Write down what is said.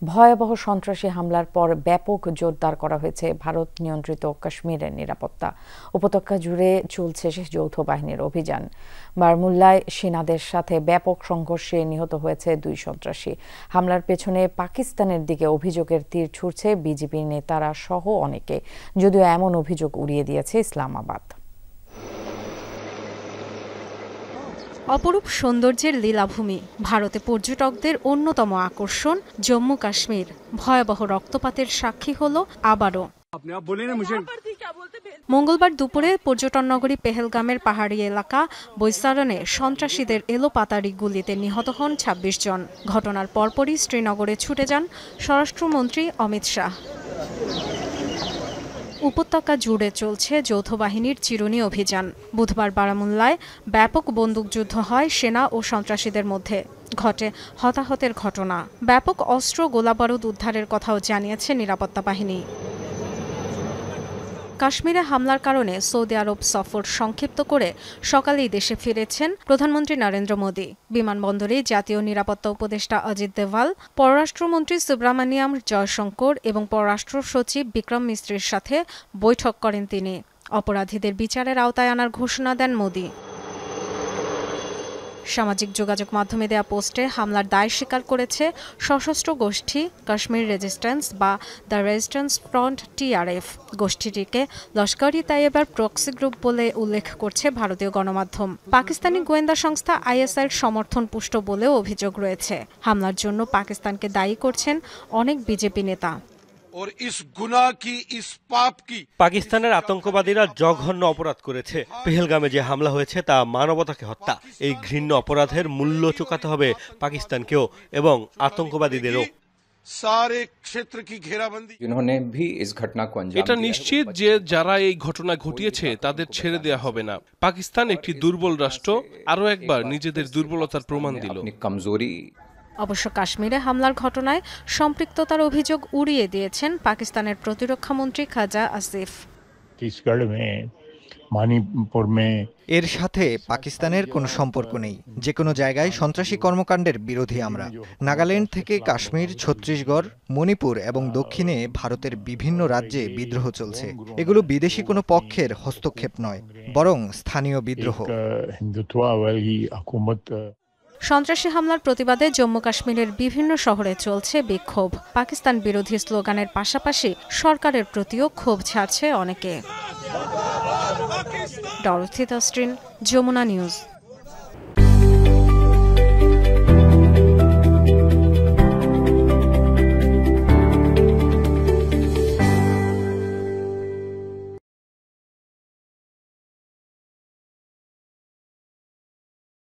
ভয়াবহ সন্ত্রাসী হামলার পর ব্যাপক জোরদার করা হয়েছে ভারত নিয়ন্ত্রিত কাশ্মীরের নিরাপত্তা। উপত্যকা জুড়ে চলছে যৌথ বাহিনীর অভিযান। বারমুল্লায় সেনাদের সাথে ব্যাপক সংঘর্ষে নিহত হয়েছে 2 সন্ত্রাসী। হামলার পেছনে পাকিস্তানের দিকে অভিযোগের তীর ছুড়ছে বিজেপি নেতারা সহ অনেকে, যদিও এমন অভিযোগ উড়িয়ে দিয়েছে ইসলামাবাদ। অপরূপ সৌন্দর্যের লীলাভূমি, ভারতে পর্যটকদের অন্যতম আকর্ষণ জম্মু কাশ্মীর ভয়াবহ রক্তপাতের সাক্ষী হল আবারও। মঙ্গলবার দুপুরে পর্যটন নগরী পেহেলগামের পাহাড়ি এলাকা বৈসারণে সন্ত্রাসীদের এলোপাতাড়ি গুলিতে নিহত হন ২৬ জন। ঘটনার পরপরই শ্রীনগরে ছুটে যান স্বরাষ্ট্রমন্ত্রী অমিত শাহ। উপত্যকা জুড়ে চলছে যৌথ বাহিনীর চিরুনি অভিযান। বুধবার বারামুল্লায় ব্যাপক বন্দুকযুদ্ধ হয় সেনা ও সন্ত্রাসীদের মধ্যে। ঘটে হতাহতের ঘটনা। ব্যাপক অস্ত্র গোলাবারুদ উদ্ধারের কথাও জানিয়েছে নিরাপত্তা বাহিনী। কাশ্মীরে হামলার কারণে সৌদি আরব সফর সংক্ষিপ্ত করে সকালেই দেশে ফিরেছেন প্রধানমন্ত্রী নরেন্দ্র মোদী। বিমানবন্দরে জাতীয় নিরাপত্তা উপদেষ্টা অজিত দেভাল, পররাষ্ট্রমন্ত্রী সুব্রামানিয়াম জয়শঙ্কর এবং পররাষ্ট্র সচিব বিক্রম মিস্ত্রির সাথে বৈঠক করেন তিনি। অপরাধীদের বিচারের আওতায় আনার ঘোষণা দেন মোদী। সামাজিক যোগাযোগ মাধ্যমে দেয়া পোস্টে হামলার দায় স্বীকার করেছে সশস্ত্র গোষ্ঠী কাশ্মীর রেজিস্ট্যান্স বা দ্য রেজিস্ট্যান্স ফ্রন্ট TRF। গোষ্ঠীটিকে লস্কর-ই-তাইয়্যিবার প্রক্সি গ্রুপ বলে উল্লেখ করছে ভারতীয় গণমাধ্যম। পাকিস্তানি গোয়েন্দা সংস্থা ISIর সমর্থন পুষ্ট বলেও অভিযোগ রয়েছে। হামলার জন্য পাকিস্তানকে দায়ী করছেন অনেক বিজেপি নেতা। পাকিস্তানের আতঙ্কবাদীরা জঘন্য অপরাধ করেছে। পেহেলগামে যে হামলা হয়েছে তা মানবতাকে হত্যা। এই ঘৃণ্য অপরাধের মূল্য চুকাতে হবে পাকিস্তানকেও এবং আতঙ্কবাদীদেরও। এটা নিশ্চিত যে যারা এই ঘটনা ঘটিয়েছে তাদের ছেড়ে দেয়া হবে না। পাকিস্তান একটি দুর্বল রাষ্ট্র, আরও একবার নিজেদের দুর্বলতার প্রমাণ দিল। অবশ্য কাশ্মীরে হামলার ঘটনায় সম্পৃক্ততার অভিযোগ উড়িয়ে দিয়েছেন পাকিস্তানের প্রতিরক্ষা মন্ত্রী খাজা আসিফ। এর সাথে পাকিস্তানের কোনো সম্পর্ক নেই। যে কোনো জায়গায় সন্ত্রাসী কর্মকাণ্ডের বিরোধী আমরা। নাগাল্যান্ড থেকে কাশ্মীর, ছত্তিশগড়, মণিপুর এবং দক্ষিণে ভারতের বিভিন্ন রাজ্যে বিদ্রোহ চলছে। এগুলো বিদেশি কোনো পক্ষের হস্তক্ষেপ নয়, বরং স্থানীয় বিদ্রোহ। সন্ত্রাসী হামলার প্রতিবাদে জম্মু কাশ্মীরের বিভিন্ন শহরে চলছে বিক্ষোভ। পাকিস্তান বিরোধী স্লোগানের পাশাপাশি সরকারের প্রতিও ক্ষোভ ছাড়ছে অনেকে। Dorothy Tasrin, Jamuna news.